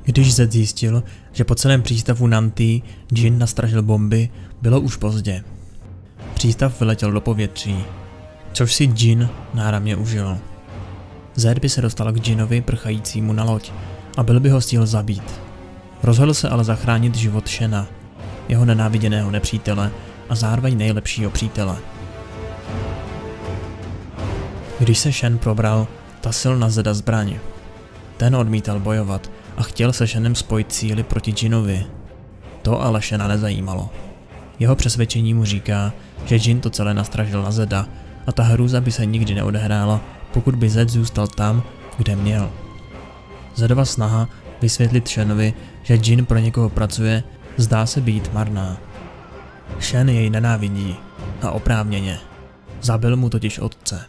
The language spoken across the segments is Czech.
Když Zed zjistil, že po celém přístavu Nanty Jin nastražil bomby, bylo už pozdě. Přístav vyletěl do povětří, což si Jin náramně užil. Zed by se dostal k Jinovi prchajícímu na loď a byl by ho stihl zabít. Rozhodl se ale zachránit život Shena, jeho nenáviděného nepřítele a zároveň nejlepšího přítele. Když se Shen probral, tasil na Zeda zbraň. Ten odmítal bojovat a chtěl se Shenem spojit síly proti Jinovi. To ale Shena nezajímalo. Jeho přesvědčení mu říká, že Jin to celé nastražil na Zeda a ta hrůza by se nikdy neodehrála, pokud by Zed zůstal tam, kde měl. Zedova snaha vysvětlit Shenovi, že Jin pro někoho pracuje, zdá se být marná. Shen jej nenávidí a oprávněně. Zabil mu totiž otce.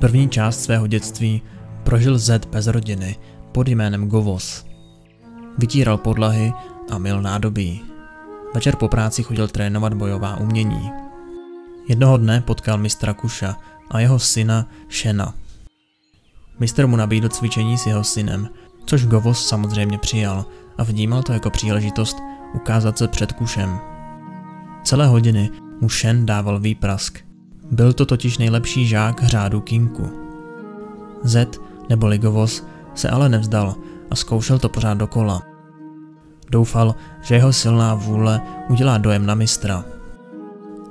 První část svého dětství prožil Zed bez rodiny pod jménem Govos. Vytíral podlahy a myl nádobí. Večer po práci chodil trénovat bojová umění. Jednoho dne potkal mistra Kusha a jeho syna Shena. Mistr mu nabídl cvičení s jeho synem, což Govos samozřejmě přijal a vnímal to jako příležitost ukázat se před Kushem. Celé hodiny mu Shen dával výprask. Byl to totiž nejlepší žák řádu Kinku. Zed, neboli Govos, se ale nevzdal a zkoušel to pořád dokola. Doufal, že jeho silná vůle udělá dojem na mistra.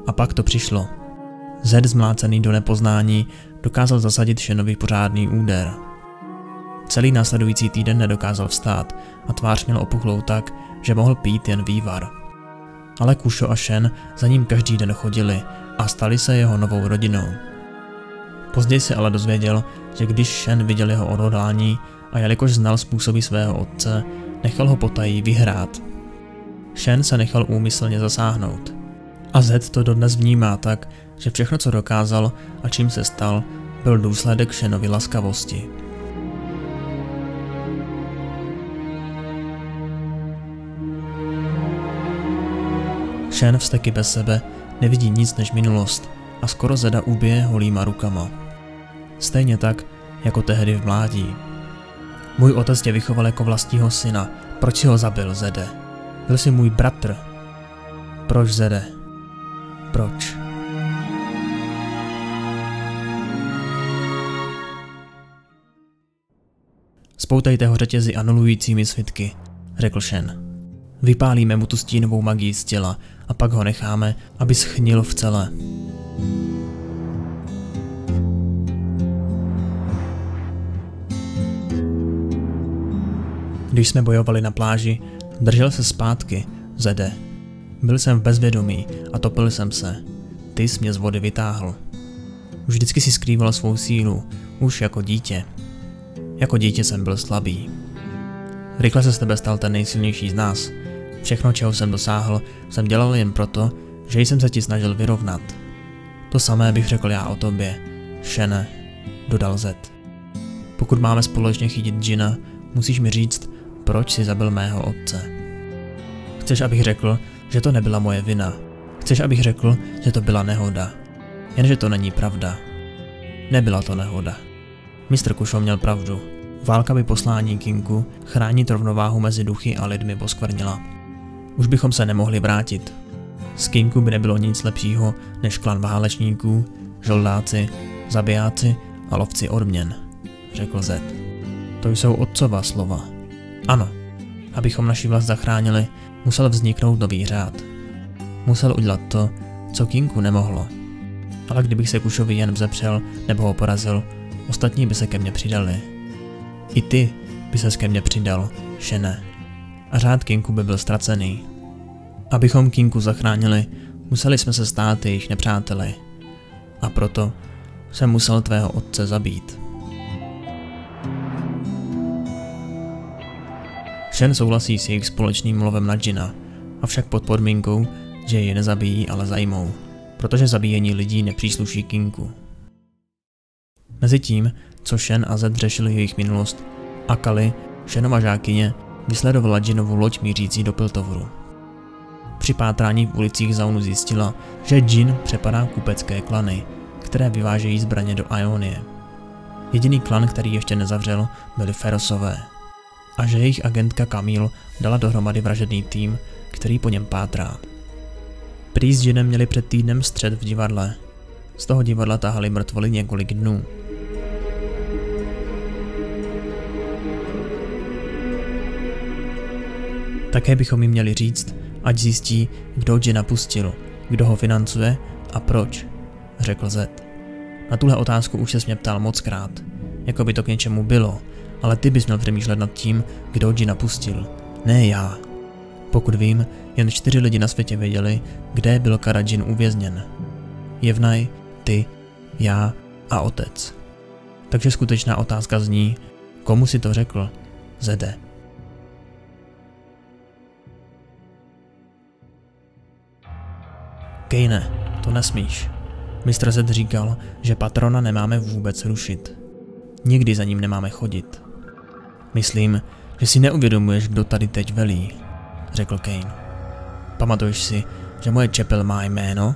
A pak to přišlo. Zed, zmlácený do nepoznání, dokázal zasadit Shenovi pořádný úder. Celý následující týden nedokázal vstát a tvář měl opuchlou tak, že mohl pít jen vývar. Ale Kusho a Shen za ním každý den chodili a stali se jeho novou rodinou. Později se ale dozvěděl, že když Shen viděl jeho odhodlání a jelikož znal způsoby svého otce, nechal ho potají vyhrát. Shen se nechal úmyslně zasáhnout. A Zed to dodnes vnímá tak, že všechno, co dokázal a čím se stal, byl důsledek Shenovy laskavosti. Shen vzteky bez sebe nevidí nic než minulost a skoro Zeda ubije holýma rukama. Stejně tak, jako tehdy v mládí. Můj otec tě vychoval jako vlastního syna. Proč si ho zabil, Zede? Byl jsi můj bratr. Proč, Zede? Proč? Spoutejte ho řetězy anulujícími svitky, řekl Shen. Vypálíme mu tu stínovou magii z těla a pak ho necháme, aby schnil v celé. Když jsme bojovali na pláži, držel se zpátky, Zede. Byl jsem v bezvědomí a topil jsem se. Ty jsi mě z vody vytáhl. Vždycky si skrýval svou sílu, už jako dítě. Jako dítě jsem byl slabý. Rychle se z tebe stal ten nejsilnější z nás. Všechno, čeho jsem dosáhl, jsem dělal jen proto, že jsem se ti snažil vyrovnat. To samé bych řekl já o tobě, Shene, dodal Zed. Pokud máme společně chytit Jina, musíš mi říct, proč jsi zabil mého otce. Chceš, abych řekl, že to nebyla moje vina. Chceš, abych řekl, že to byla nehoda. Jenže to není pravda. Nebyla to nehoda. Mistr Kusho měl pravdu. Válka by poslání Kinku chránit rovnováhu mezi duchy a lidmi poskvrnila. Už bychom se nemohli vrátit. Z Kinku by nebylo nic lepšího než klan válečníků, žoldáci, zabijáci a lovci odměn, řekl Zed. To jsou otcova slova. Ano, abychom naši vlast zachránili, musel vzniknout nový řád. Musel udělat to, co Kinku nemohlo. Ale kdybych se Kushovi jen vzepřel nebo ho porazil, ostatní by se ke mně přidali. I ty by ses ke mně přidal, Shene. A řád Kinku by byl ztracený. Abychom Kinku zachránili, museli jsme se stát jejich nepřáteli. A proto jsem musel tvého otce zabít. Shen souhlasí s jejich společným lovem na Jina, avšak pod podmínkou, že je nezabijí, ale zajmou, protože zabíjení lidí nepřísluší Kinku. Mezitím, co Shen a Zed řešili jejich minulost, Akali, Shenova žákyně, vysledovala Jinovu loď mířící do Piltoveru. Při pátrání v ulicích Zaunu zjistila, že Jin přepadá kupecké klany které vyvážejí zbraně do Ionie. Jediný klan, který ještě nezavřel, byli Ferosové. A že jejich agentka Camille dala dohromady vražedný tým, který po něm pátrá. Prý s Jinem měli před týdnem střet v divadle. Z toho divadla tahali mrtvoly několik dnů. Také bychom jim měli říct, ať zjistí, kdo Jina pustil, kdo ho financuje a proč, řekl Zed. Na tuhle otázku už ses mě ptal mockrát, jako by to k něčemu bylo, ale ty bys měl přemýšlet nad tím, kdo Jina pustil, ne já. Pokud vím, jen 4 lidi na světě věděli, kde byl Kara-Jin uvězněn. Jevnaj, ty, já a otec. Takže skutečná otázka zní, komu si to řekl, Zede? Kejne, to nesmíš. Mistr Zed říkal, že patrona nemáme vůbec rušit. Nikdy za ním nemáme chodit. Myslím, že si neuvědomuješ, kdo tady teď velí, řekl Kane. Pamatuješ si, že moje čepel má jméno?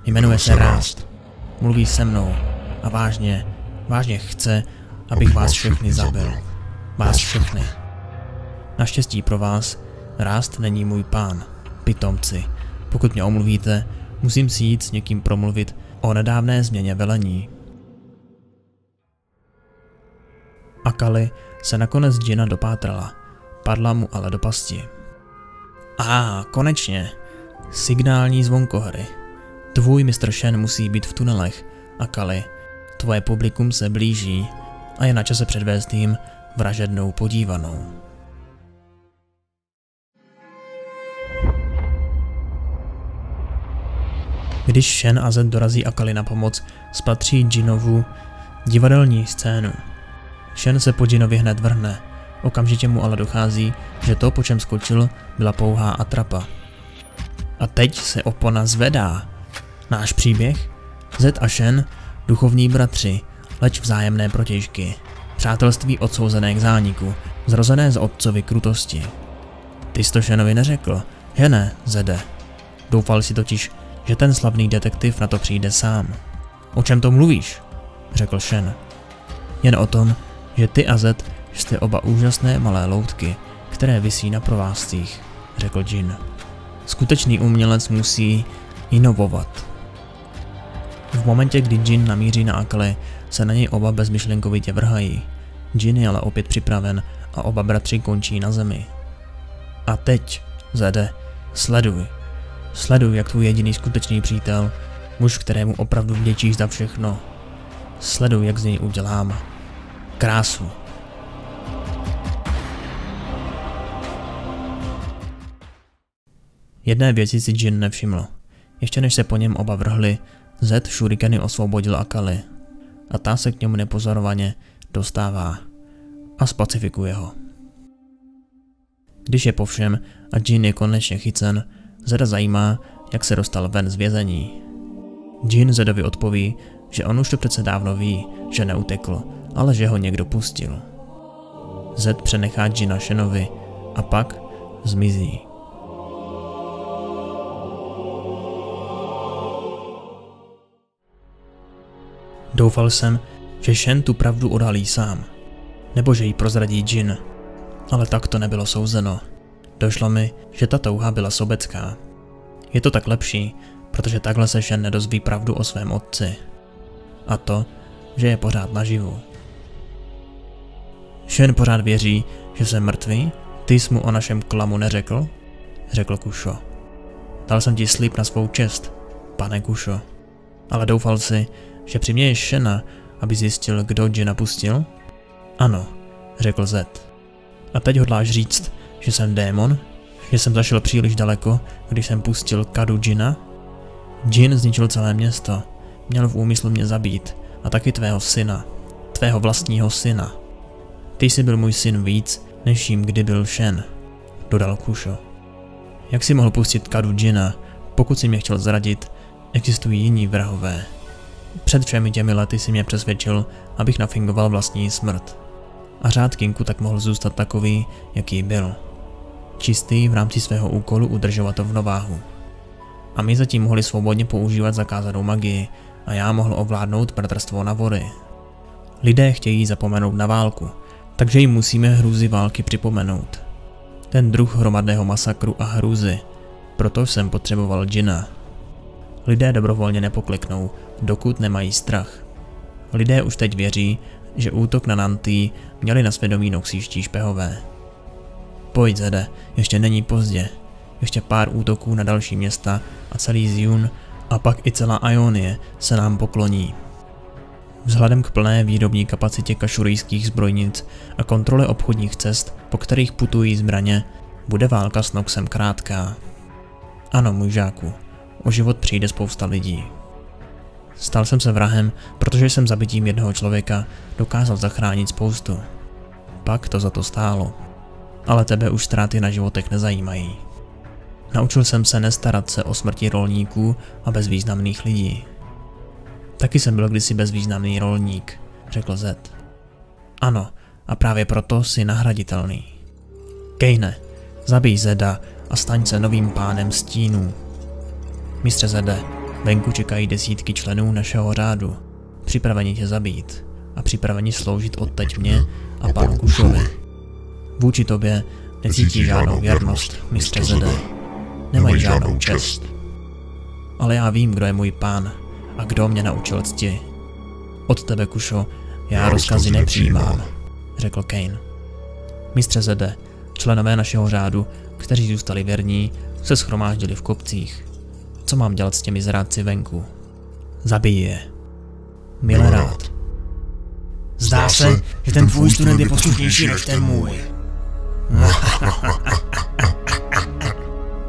Jmenuje se Rást. Mluví se mnou a vážně chce, abych vás všechny zabil. Vás všechny. Naštěstí pro vás, Rást není můj pán, pitomci. Pokud mě omluvíte, musím si jít s někým promluvit o nedávné změně velení. Akali se nakonec Jina dopátrala, padla mu ale do pasti. Konečně. Signální zvonkohry. Tvůj mistr Shen musí být v tunelech, Akali. Tvoje publikum se blíží a je na čase předvést jim vražednou podívanou. Když Shen a Zed dorazí Akali na pomoc, spatří Jinovu divadelní scénu. Shen se po Jinovi hned vrhne, okamžitě mu ale dochází, že to, po čem skočil, byla pouhá atrapa. A teď se opona zvedá. Náš příběh? Zed a Shen, duchovní bratři, leč vzájemné protějšky. Přátelství odsouzené k zániku, zrozené z otcovy krutosti. Ty jsi to Shenovi neřekl, že ne, Zede? Doufal si totiž, že ten slavný detektiv na to přijde sám. O čem to mluvíš? Řekl Shen. Jen o tom, že ty a Zed jste oba úžasné malé loutky, které visí na provázcích, řekl Jin. Skutečný umělec musí inovovat. V momentě, kdy Jin namíří na Akali, se na něj oba bezmyšlenkovitě vrhají. Jin je ale opět připraven a oba bratři končí na zemi. A teď, Zede, sleduj. Sleduj, jak tvůj jediný skutečný přítel, muž, kterému opravdu vděčíš za všechno. Sleduj, jak z něj udělám krásu. Jedné věci si Jin nevšiml. Ještě než se po něm oba vrhli, Zed šurikeny osvobodil Akali. A ta se k němu nepozorovaně dostává a spacifikuje ho. Když je po všem a Jin je konečně chycen, Zeda zajímá, jak se dostal ven z vězení. Jin Zedovi odpoví, že on už to přece dávno ví, že neutekl, ale že ho někdo pustil. Zed přenechá Jina Shenovi a pak zmizí. Doufal jsem, že Shen tu pravdu odhalí sám, nebo že ji prozradí Jin, ale tak to nebylo souzeno. Došlo mi, že ta touha byla sobecká. Je to tak lepší, protože takhle se Shen nedozví pravdu o svém otci. A to, že je pořád naživu. Shen pořád věří, že jsem mrtvý? Ty jsi mu o našem klamu neřekl? Řekl Kusho. Dal jsem ti slib na svou čest, pane Kusho. Ale doufal si, že přiměješ Shena, aby zjistil, kdo Jina pustil? Ano, řekl Zed. A teď hodláš říct, že jsem démon? Že jsem zašel příliš daleko, když jsem pustil Kadu Jina? Jin zničil celé město. Měl v úmyslu mě zabít. A taky tvého syna. Tvého vlastního syna. Ty jsi byl můj syn víc, než jim kdy byl Shen, dodal Kusho. Jak jsi mohl pustit Kadu Jina, pokud jsi mě chtěl zradit, existují jiní vrahové. Před všemi těmi lety si mě přesvědčil, abych nafingoval vlastní smrt. A řád Kinku tak mohl zůstat takový, jaký byl. Čistý v rámci svého úkolu udržovat rovnováhu. A my zatím mohli svobodně používat zakázanou magii a já mohl ovládnout bratrstvo na vody. Lidé chtějí zapomenout na válku, takže jim musíme hrůzy války připomenout. Ten druh hromadného masakru a hrůzy, proto jsem potřeboval džina. Lidé dobrovolně nepokleknou, dokud nemají strach. Lidé už teď věří, že útok na Nantý měli na svědomí noxíští špehové. Pojď, Zede, ještě není pozdě. Ještě pár útoků na další města a celý Ziun a pak i celá Ionie se nám pokloní. Vzhledem k plné výrobní kapacitě kašurijských zbrojnic a kontrole obchodních cest, po kterých putují zbraně, bude válka s Noxem krátká. Ano, můj žáku, o život přijde spousta lidí. Stal jsem se vrahem, protože jsem zabitím jednoho člověka dokázal zachránit spoustu. Pak to za to stálo. Ale tebe už ztráty na životech nezajímají. Naučil jsem se nestarat se o smrti rolníků a bezvýznamných lidí. Taky jsem byl kdysi bezvýznamný rolník, řekl Zed. Ano, a právě proto jsi nahraditelný. Kaine, zabij Zeda a staň se novým pánem stínů. Mistře Zede, venku čekají desítky členů našeho řádu, připraveni tě zabít a připraveni sloužit odteď mě a panu Kušovi. Vůči tobě necítí žádnou věrnost, mistře Zede. Nemají žádnou čest. Ale já vím, kdo je můj pán a kdo mě naučil cti. Od tebe, Kušo, já rozkazy nepřijímám, řekl Kain. Mistře Zede, členové našeho řádu, kteří zůstali věrní, se shromáždili v kopcích. Co mám dělat s těmi zrádci venku? Zabij je. Milerád. Zdá se, že ten tvůj student je poslušnější než ten můj.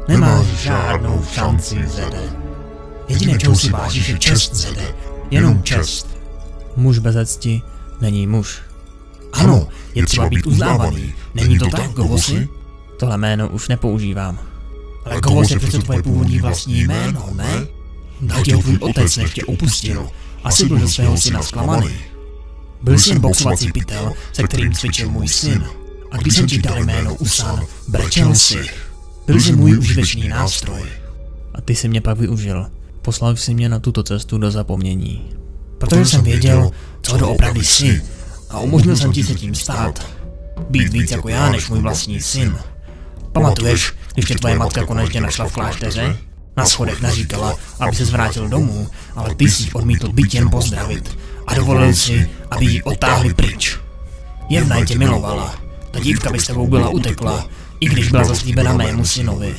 Nemáš žádnou šanci, Zede. Jediné, čeho si vážíš, je čest, Zede. Jenom čest. Muž bez cti není muž. Ano, je třeba být uznávaný. Není to tak, Govosi? Tohle jméno už nepoužívám. Ale Govos je přece tvoje původní vlastní jméno, ne? Dal ti ho tvůj otec, než tě opustil. Asi byl do svého syna zklamaný. Byl jsi jen boxovací pytel, se kterým cvičil můj syn. A když jsem ti dal jméno Usan, brečel si. Byl jsi můj užitečný nástroj. A ty jsi mě pak využil. Poslal jsi mě na tuto cestu do zapomnění. Protože jsem věděl, co doopravdy jsi. A umožnil jsem ti se tím stát. Být víc jako já, než můj vlastní syn. Pamatuješ, když tě tvoje matka konečně našla v klášteře? Na schodech naříkala, aby se zvrátil domů, ale ty jsi odmítl být jen pozdravit a dovolil si, aby ji odtáhli pryč. Jevna tě milovala. Ta dívka by s tebou byla utekla, i když byla zaslíbena mému synovi.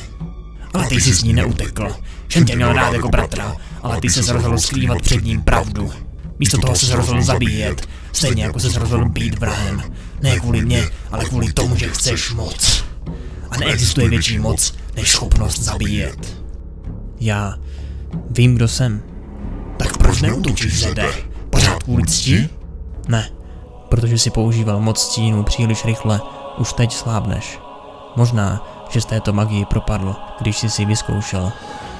Ale ty jsi s ní neutekl. Všem tě měl rád jako bratra, ale ty se rozhodl skrývat před ním pravdu. Místo toho se rozhodl zabíjet, stejně jako se rozhodl být vrahem. Ne kvůli mně, ale kvůli tomu, že chceš moc. A neexistuje větší moc, než schopnost zabíjet. Já vím, kdo jsem. Tak proč neútočíš, Zede? Pořád kvůli cti? Ne, protože si používal moc stínů příliš rychle, už teď slábneš. Možná, že z této magii propadl, když jsi si vyzkoušel.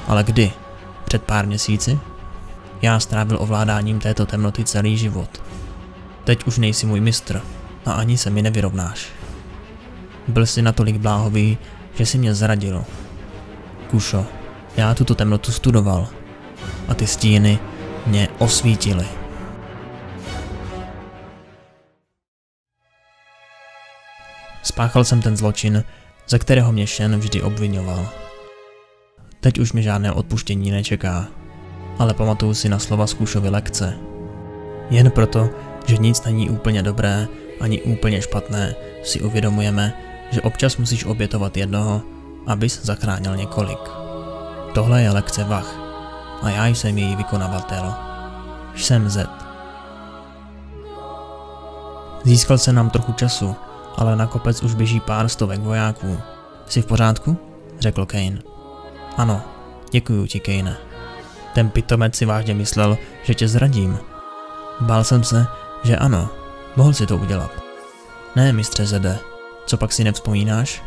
Ale kdy? Před pár měsíci? Já strávil ovládáním této temnoty celý život. Teď už nejsi můj mistr a ani se mi nevyrovnáš. Byl jsi natolik bláhový, že jsi mě zradil. Kušo, já tuto temnotu studoval a ty stíny mě osvítily. Spáchal jsem ten zločin, za kterého mě Shen vždy obvinoval. Teď už mi žádné odpuštění nečeká, ale pamatuju si na slova z Kušovy lekce. Jen proto, že nic není úplně dobré ani úplně špatné, si uvědomujeme, že občas musíš obětovat jednoho, abys zachránil několik. Tohle je lekce Vach a já jsem její vykonavatel. Jsem Zed. Získal se nám trochu času, ale na kopec už běží pár stovek vojáků. Jsi v pořádku? Řekl Kain. Ano, děkuju ti, Kaine. Ten pitomec si vážně myslel, že tě zradím. Bál jsem se, že ano, mohl si to udělat. Ne, mistře Zede, co pak si nevzpomínáš?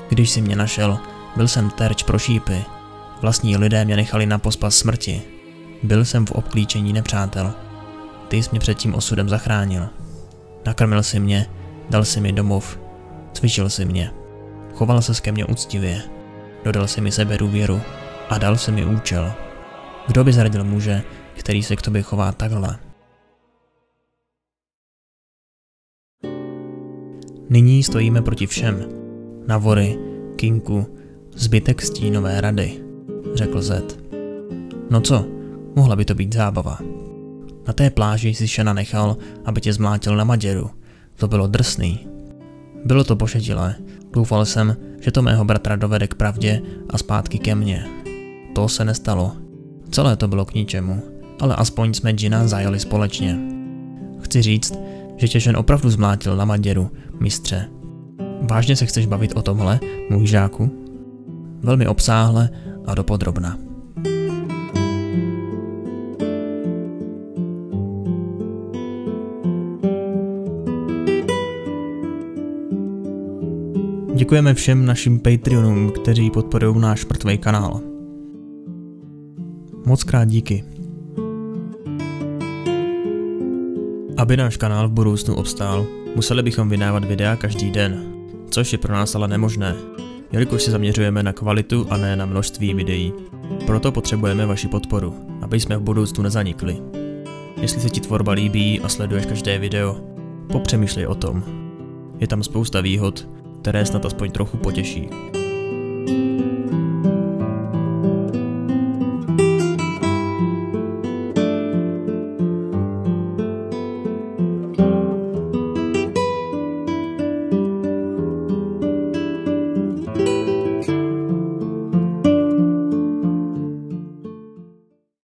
Když si mě našel, byl jsem terč pro šípy. Vlastní lidé mě nechali na pospas smrti. Byl jsem v obklíčení nepřátel. Ty jsi mě před tím osudem zachránil. Nakrmil si mě, dal si mi domov, cvičil si mě. Choval se ke mně úctivě. Dodal si mi sebedůvěru a dal si mi účel. Kdo by zradil muže, který se k tobě chová takhle. Nyní stojíme proti všem. Navory, Kinku, zbytek stínové rady, řekl Zed. No co, mohla by to být zábava. Na té pláži si Shana nechal, aby tě zmlátil na maděru. To bylo drsný. Bylo to pošetilé. Doufal jsem, že to mého bratra dovede k pravdě a zpátky ke mně. To se nestalo. Celé to bylo k ničemu, ale aspoň jsme Džina zajali společně. Chci říct, že tě Shen opravdu zmlátil na maděru, mistře. Vážně se chceš bavit o tomhle, můj žáku? Velmi obsáhle a dopodrobna. Děkujeme všem našim Patreonům, kteří podporují náš mrtvej kanál. Mockrát díky. Aby náš kanál v budoucnu obstál, museli bychom vydávat videa každý den, což je pro nás ale nemožné, jelikož se zaměřujeme na kvalitu a ne na množství videí. Proto potřebujeme vaši podporu, aby jsme v budoucnu nezanikli. Jestli se ti tvorba líbí a sleduješ každé video, popřemýšlej o tom. Je tam spousta výhod, které snad aspoň trochu potěší.